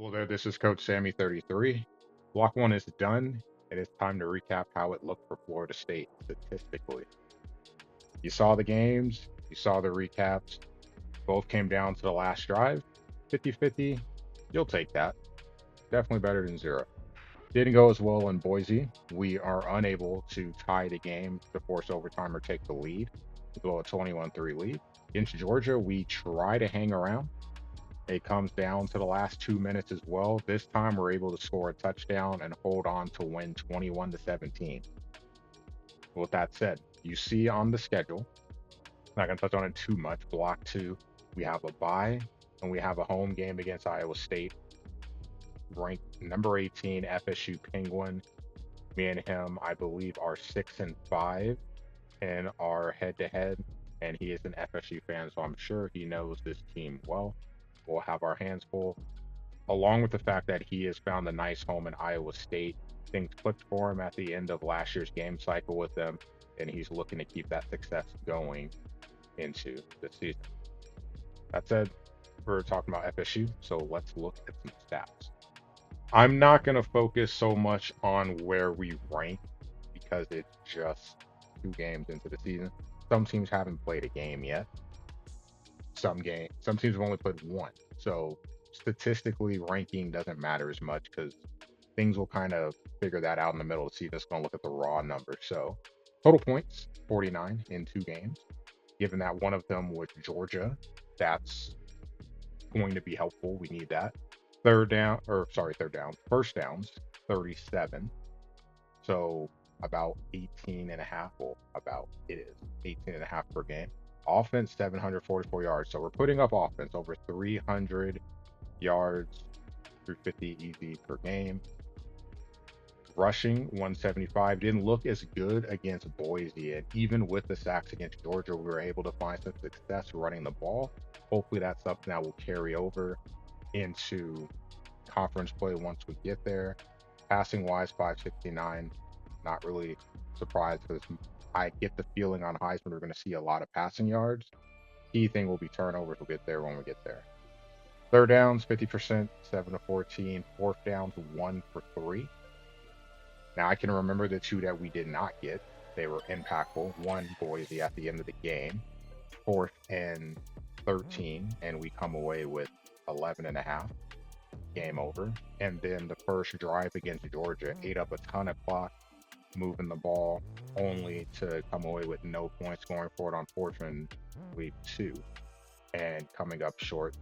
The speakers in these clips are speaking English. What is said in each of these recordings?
Well, there, this is Coach Sammy 33. Block one is done. It is time to recap how it looked for Florida State statistically. You saw the games, you saw the recaps. Both came down to the last drive. 50-50, you'll take that. Definitely better than zero. Didn't go as well in Boise. We are unable to tie the game to force overtime or take the lead. We blow a 21-3 lead. Against Georgia, we try to hang around. It comes down to the last 2 minutes as well. This time we're able to score a touchdown and hold on to win 21-17. With that said, you see on the schedule, not going to touch on it too much. Block two, we have a bye and we have a home game against Iowa State, ranked number 18 FSU Penguin. Me and him, I believe, are 6-5 in our head-to-head, and he is an FSU fan, so I'm sure he knows this team well. We'll have our hands full, along with the fact that he has found a nice home in Iowa State. Things clicked for him at the end of last year's game cycle with them, and he's looking to keep that success going into the season. That said, we're talking about FSU, so let's look at some stats. I'm not going to focus so much on where we rank because it's just 2 games into the season. Some teams haven't played a game yet. Some teams have only played one. So statistically, ranking doesn't matter as much because things will kind of figure that out in the middle of the season. It's going to look at the raw numbers. So total points, 49 in 2 games. Given that one of them was Georgia, that's going to be helpful. We need that. First downs, 37. So about 18 and a half. Well, it is 18 and a half per game. Offense, 744 yards. So we're putting up offense over 300 yards through 50 easy per game. Rushing, 175. Didn't look as good against Boise. And even with the sacks against Georgia, we were able to find some success running the ball. Hopefully that's something that will carry over into conference play once we get there. Passing wise, 569. Not really surprised because I get the feeling on Heisman we're going to see a lot of passing yards. Key thing will be turnovers. We'll get there when we get there. Third downs, 50%, 7-14. Fourth downs, 1 for 3. Now I can remember the 2 that we did not get. They were impactful. 1, Boise at the end of the game. 4th and 13, and we come away with 11 and a half. Game over. And then the first drive against Georgia ate up a ton of clock, moving the ball, only to come away with no points scoring for it on 4th and 2, and coming up short.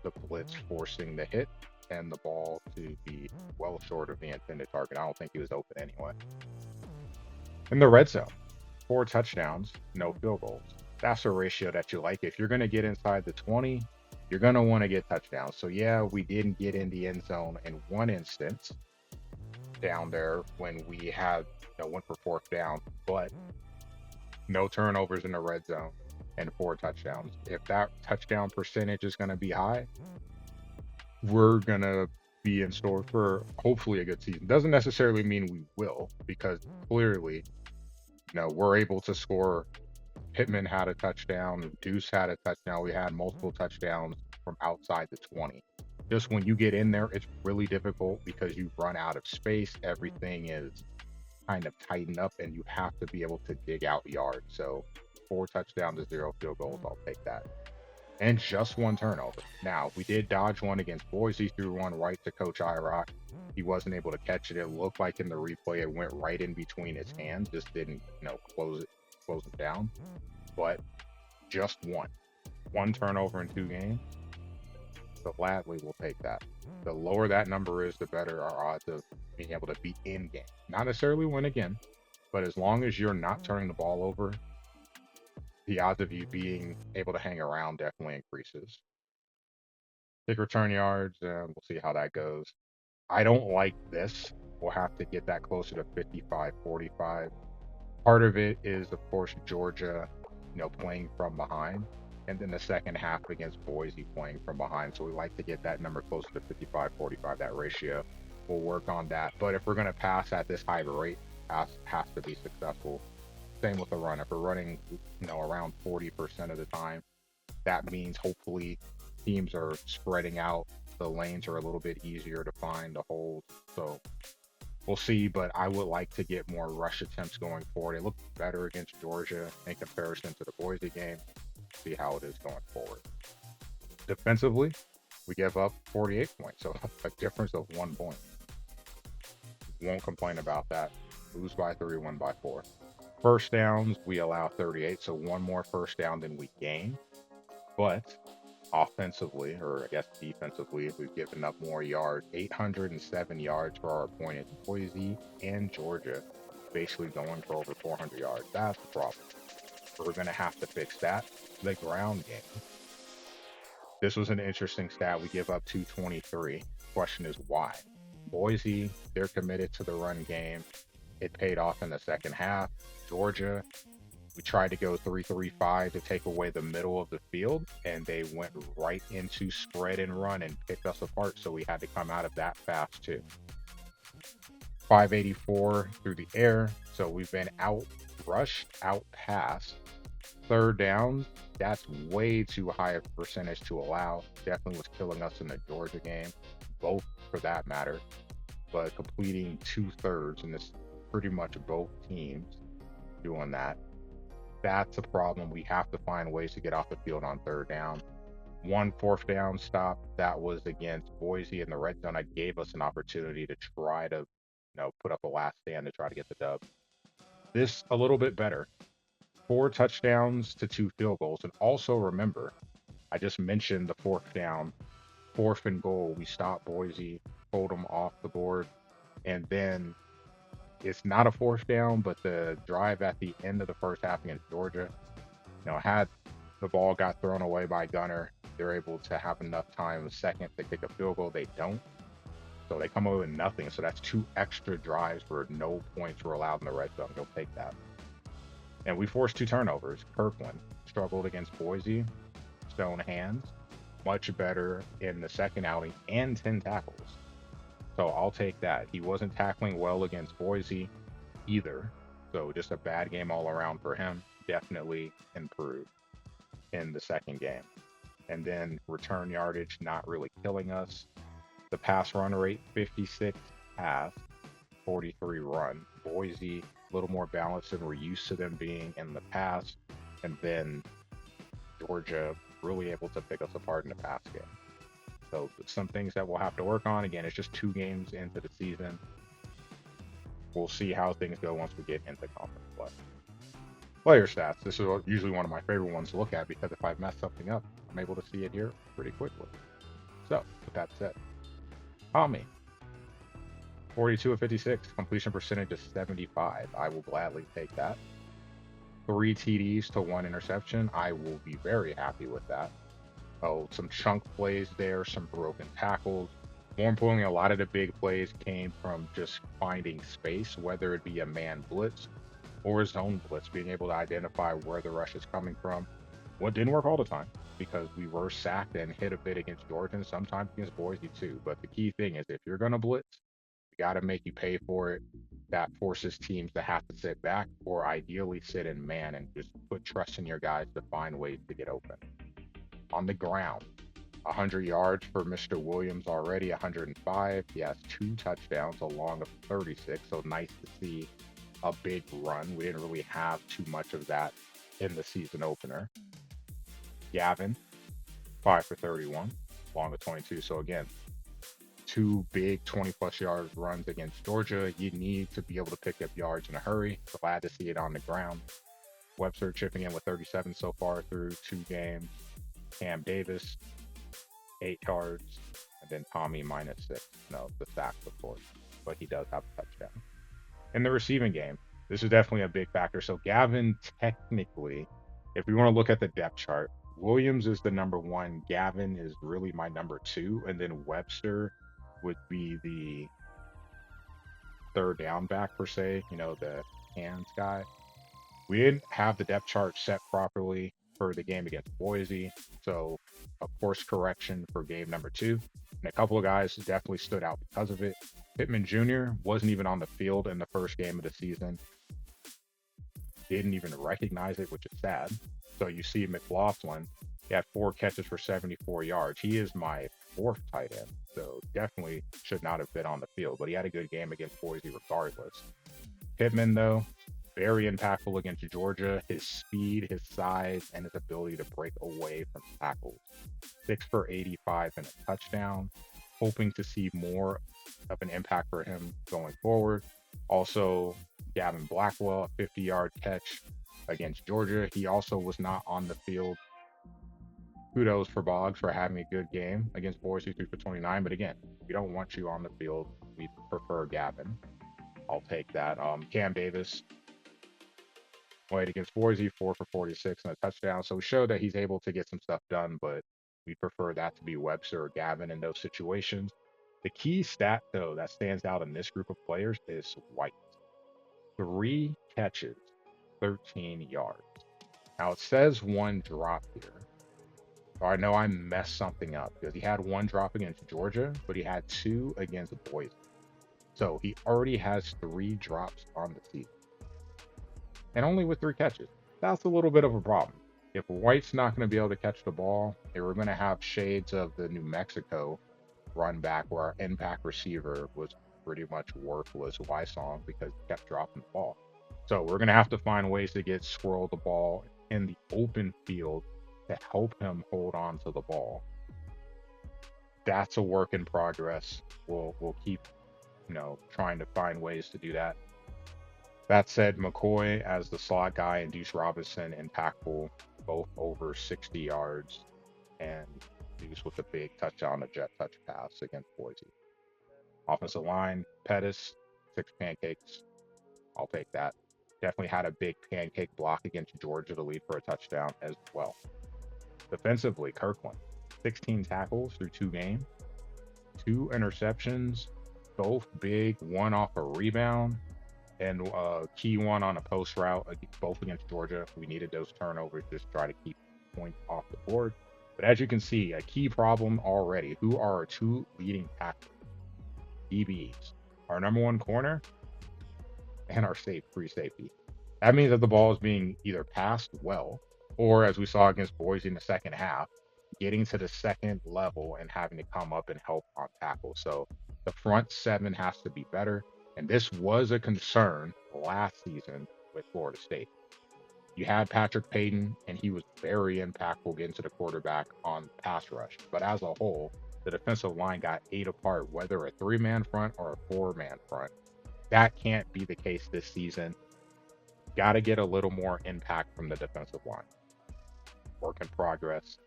The blitz forcing the hit and the ball to be well short of the intended target. I don't think he was open anyway. In the red zone, 4 touchdowns, no field goals. That's a ratio that you like. If you're going to get inside the 20, you're going to want to get touchdowns. So yeah, we didn't get in the end zone in one instance down there when we had went for 4th down, but no turnovers in the red zone and 4 touchdowns. If that touchdown percentage is going to be high, we're going to be in store for hopefully a good season. Doesn't necessarily mean we will, because clearly, we're able to score. Pittman had a touchdown. Deuce had a touchdown. We had multiple touchdowns from outside the 20. Just when you get in there, it's really difficult because you run out of space. Everything is kind of tightened up and you have to be able to dig out yards. So 4 touchdowns to 0 field goals, I'll take that. And just 1 turnover. Now, we did dodge one against Boise, threw one right to Coach Irock. He wasn't able to catch it. It looked like in the replay it went right in between his hands, just didn't, close it down. But just 1 turnover in 2 games. So gladly we'll take that. The lower that number is, the better our odds of being able to be in game. Not necessarily win again, but as long as you're not turning the ball over, the odds of you being able to hang around definitely increases. Kick return yards, we'll see how that goes. I don't like this. We'll have to get that closer to 55-45. Part of it is, of course, Georgia, playing from behind. And then the second half against Boise playing from behind. So we like to get that number closer to 55-45, that ratio. We'll work on that. But if we're going to pass at this high rate, has to be successful. Same with the run. If we're running, around 40% of the time, that means hopefully teams are spreading out the lanes are a little bit easier to find to hold. So we'll see, but I would like to get more rush attempts going forward. It looked better against Georgia in comparison to the Boise game. See how it is going forward. Defensively, we give up 48 points, so a difference of 1 point. Won't complain about that. Lose by 3, win by 4. First downs, we allow 38, so one more first down than we gain. But offensively, or I guess defensively, we've given up more yards, 807 yards for our opponents. Boise and Georgia basically going for over 400 yards. That's the problem. We're going to have to fix that. The ground game. This was an interesting stat. We give up 223. Question is why? Boise, they're committed to the run game. It paid off in the second half. Georgia, we tried to go 3-3-5 to take away the middle of the field, and they went right into spread and run and picked us apart. So we had to come out of that fast too. 584 through the air. So we've been out rushed, out passed. Third downs, that's way too high a percentage to allow. Definitely was killing us in the Georgia game, both for that matter. But completing 2/3, and this pretty much both teams doing that. That's a problem. We have to find ways to get off the field on third down. 1 fourth down stop that was against Boise in the red zone. I gave us an opportunity to try to, put up a last stand to try to get the dub. This a little bit better. 4 touchdowns to 2 field goals. And also remember, I just mentioned the fourth down, 4th and goal. We stopped Boise, pulled them off the board, and then it's not a 4th down, but the drive at the end of the first half against Georgia, had the ball got thrown away by Gunner, they're able to have enough time second to kick a field goal. They don't. So they come away with nothing. So that's 2 extra drives where no points were allowed in the red zone. You'll take that. And we forced 2 turnovers. Kirkland struggled against Boise, stone hands, much better in the second outing, and 10 tackles. So I'll take that. He wasn't tackling well against Boise either. So just a bad game all around for him. Definitely improved in the second game. And then return yardage, not really killing us. The pass run rate, 56 pass, 43 run. Boise, a little more balanced than we're used to them being in the past. And then Georgia really able to pick us apart in the pass game. So some things that we'll have to work on. Again, it's just 2 games into the season. We'll see how things go once we get into conference play. Player stats. This is usually one of my favorite ones to look at because if I mess something up, I'm able to see it here pretty quickly. So with that said, Tommy, 42 of 56, completion percentage is 75. I will gladly take that. 3 TDs to 1 interception. I will be very happy with that. Oh, some chunk plays there, some broken tackles. More importantly, a lot of the big plays came from just finding space, whether it be a man blitz or a zone blitz, being able to identify where the rush is coming from. What didn't work all the time because we were sacked and hit a bit against Georgia and sometimes against Boise too. But the key thing is if you're going to blitz, you got to make you pay for it. That forces teams to have to sit back or ideally sit in man and just put trust in your guys to find ways to get open. On the ground, 100 yards for Mr. Williams already, 105. He has 2 touchdowns along with 36, so nice to see a big run. We didn't really have too much of that in the season opener. Gavin, 5 for 31, along with 22. So again, 2 big 20-plus yards runs against Georgia. You need to be able to pick up yards in a hurry. Glad to see it on the ground. Webster chipping in with 37 so far through 2 games. Cam Davis, 8 yards, and then Tommy -6. No, the sacks, of course, but he does have a touchdown. In the receiving game, this is definitely a big factor. So Gavin, technically, if we want to look at the depth chart, Williams is the number 1. Gavin is really my number 2, and then Webster would be the third down back per se. The hands guy. We didn't have the depth chart set properly for the game against Boise. So a course correction for game number 2. And a couple of guys definitely stood out because of it. Pittman Jr. wasn't even on the field in the first game of the season. Didn't even recognize it, which is sad. So you see McLaughlin, He had 4 catches for 74 yards. He is my fourth tight end, so definitely should not have been on the field, but he had a good game against Boise regardless. Pittman, though, very impactful against Georgia. His speed, his size, and his ability to break away from tackles. 6 for 85 and a touchdown. Hoping to see more of an impact for him going forward. Also, Gavin Blackwell, a 50-yard catch against Georgia. He also was not on the field. Kudos for Boggs for having a good game against Boise, 3 for 29. But again, we don't want you on the field. We prefer Gavin. I'll take that. Cam Davis played against Boise, 4 for 46 and a touchdown. So we showed that he's able to get some stuff done, but we prefer that to be Webster or Gavin in those situations. The key stat, though, that stands out in this group of players is White. 3 catches, 13 yards. Now it says 1 drop here. So I know I messed something up because he had 1 drop against Georgia, but he had 2 against Boise. So he already has 3 drops on the season. And only with 3 catches. That's a little bit of a problem. If White's not going to be able to catch the ball, they were going to have shades of the New Mexico run back where our impact receiver was pretty much worthless, Wysong, because he kept dropping the ball. So we're going to have to find ways to get Squirrel the ball in the open field to help him hold on to the ball. That's a work in progress. We'll keep, trying to find ways to do that. That said, McCoy as the slot guy and Deuce Robinson impactful, both over 60 yards, and Deuce with a big touchdown, a jet touch pass against Boise. Offensive line, Pettis, 6 pancakes. I'll take that. Definitely had a big pancake block against Georgia to lead for a touchdown as well. Defensively, Kirkland, 16 tackles through 2 games, 2 interceptions, both big, 1 off a rebound, and key 1 on a post route, both against Georgia. We needed those turnovers just to try to keep points off the board. But as you can see, a key problem already. Who are our 2 leading tacklers? DBs. Our number 1 corner and our free safety. That means that the ball is being either passed well, or as we saw against Boise in the second half, getting to the second level and having to come up and help on tackle. So the front 7 has to be better. And this was a concern last season with Florida State. You had Patrick Payton, and he was very impactful getting to the quarterback on pass rush. But as a whole, the defensive line got 8 apart, whether a 3-man front or a 4-man front. That can't be the case this season. Got to get a little more impact from the defensive line. Work in progress.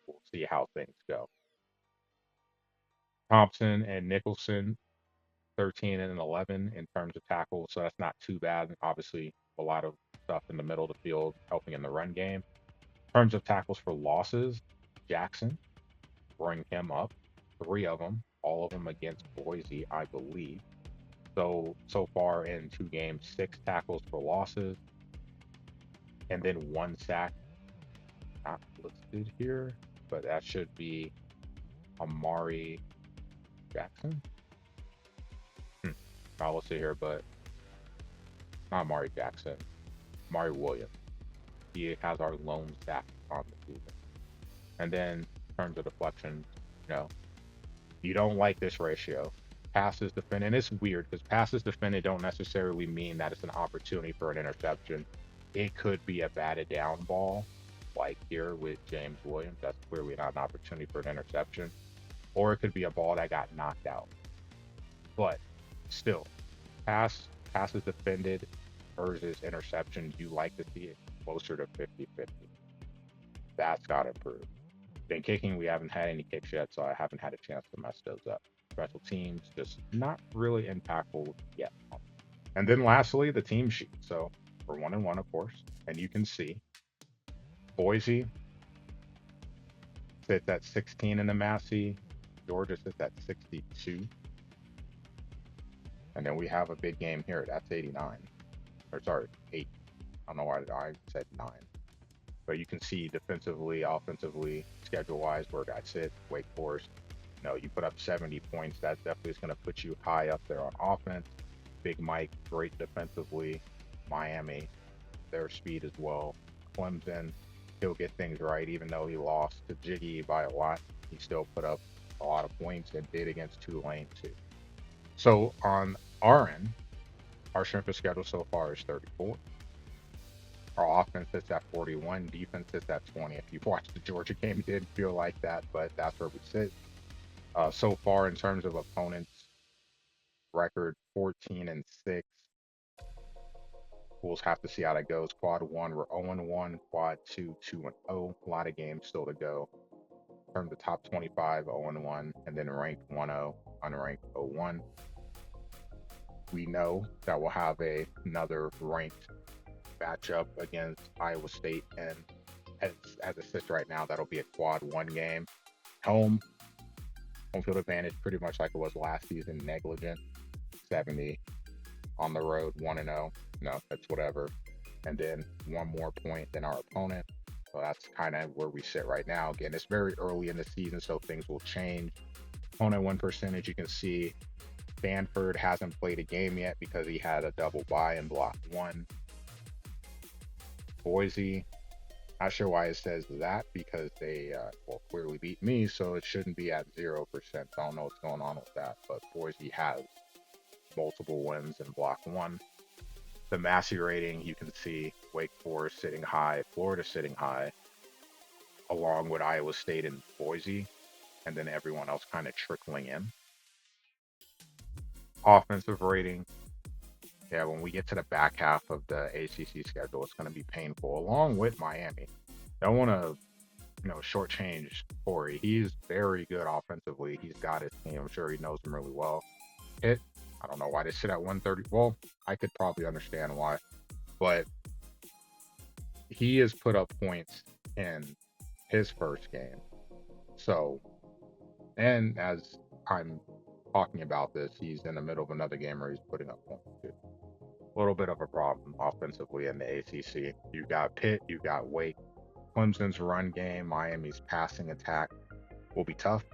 We'll see how things go. Thompson and Nicholson, 13 and 11 in terms of tackles, so that's not too bad. Obviously, a lot of stuff in the middle of the field helping in the run game. In terms of tackles for losses, Jackson, bring him up. 3 of them, all of them against Boise, I believe. So far in 2 games, 6 tackles for losses, and then 1 sack. Not listed here, but that should be Amari Jackson. Not listed here, but not Amari Jackson. Amari Williams. He has our lone sack on the season. And then in terms of deflection, you don't like this ratio. Passes defended, and it's weird because passes defended don't necessarily mean that it's an opportunity for an interception. It could be a batted down ball, like here with James Williams. That's clearly not an opportunity for an interception. Or it could be a ball that got knocked out. But still, passes defended versus interceptions, you like to see it closer to 50-50. That's got to improve. Then kicking, we haven't had any kicks yet, so I haven't had a chance to mess those up. Special teams, just not really impactful yet. And then lastly, the team sheet. So we're 1-1, of course, and you can see Boise sits at 16 in the Massey. Georgia sits at 62. And then we have a big game here. That's 89. Or sorry, 8. I don't know why I said 9. But you can see defensively, offensively, schedule-wise, where guys sit. Wake Forest, you put up 70 points. That definitely is going to put you high up there on offense. Big Mike, great defensively. Miami, their speed as well. Clemson, he'll get things right, even though he lost to Jiggy by a lot. He still put up a lot of points and did against Tulane too. So on our end, our strength of schedule so far is 34. Our offense sits at 41, defense sits at 20. If you've watched the Georgia game, it did feel like that, but that's where we sit. So far, in terms of opponents, record 14-6. We'll have to see how that goes. Quad 1, we're 0-1. Quad 2, 2-0. A lot of games still to go. In terms of top 25, 0-1, and then ranked 1-0, unranked 0-1. We know that we'll have another ranked matchup against Iowa State, and as it sits right now, that'll be a quad 1 game. Home field advantage, pretty much like it was last season, negligent. 70 on the road, 1-0. No, that's whatever. And then one more point than our opponent. So that's kind of where we sit right now. Again, it's very early in the season, so things will change. Opponent win percentage, you can see Stanford hasn't played a game yet because he had a double bye in block 1. Boise, not sure why it says that, because they clearly beat me, so it shouldn't be at 0%. I don't know what's going on with that, but Boise has multiple wins in block 1. The Massey rating, you can see Wake Forest sitting high, Florida sitting high, along with Iowa State and Boise, and then everyone else kind of trickling in. Offensive rating, yeah, when we get to the back half of the ACC schedule, it's going to be painful, along with Miami. Don't want to, shortchange Corey. He's very good offensively. He's got his team. I'm sure he knows him really well. Pitt, I don't know why they sit at 130. Well, I could probably understand why, but he has put up points in his first game. So, and as I'm talking about this, he's in the middle of another game where he's putting up points too. A little bit of a problem offensively in the ACC. You got Pitt, you got Wake. Clemson's run game, Miami's passing attack will be tough.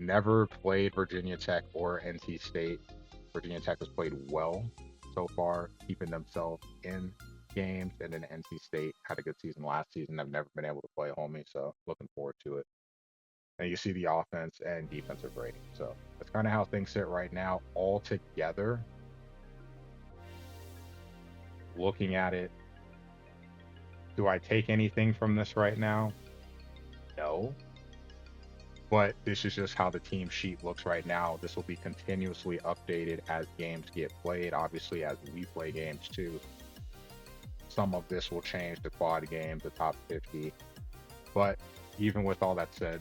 Never played Virginia Tech or NC State. Virginia Tech has played well so far, keeping themselves in games, and then NC State had a good season last season. I've never been able to play homie, so looking forward to it. And you see the offense and defensive rating. So that's kind of how things sit right now. All together, looking at it, do I take anything from this right now? No. But this is just how the team sheet looks right now. This will be continuously updated as games get played. Obviously, as we play games too. Some of this will change, the quad games, the top 50. But even with all that said,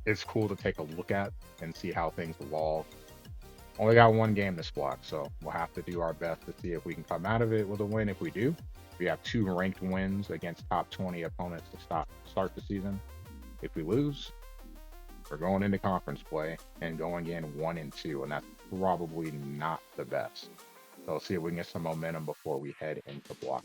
it's cool to take a look at and see how things evolve. Only got one game this block, so we'll have to do our best to see if we can come out of it with a win. If we do, we have 2 ranked wins against top 20 opponents to start the season. If we lose, we're going into conference play and going in 1-2, and that's probably not the best. So let's see if we can get some momentum before we head into block.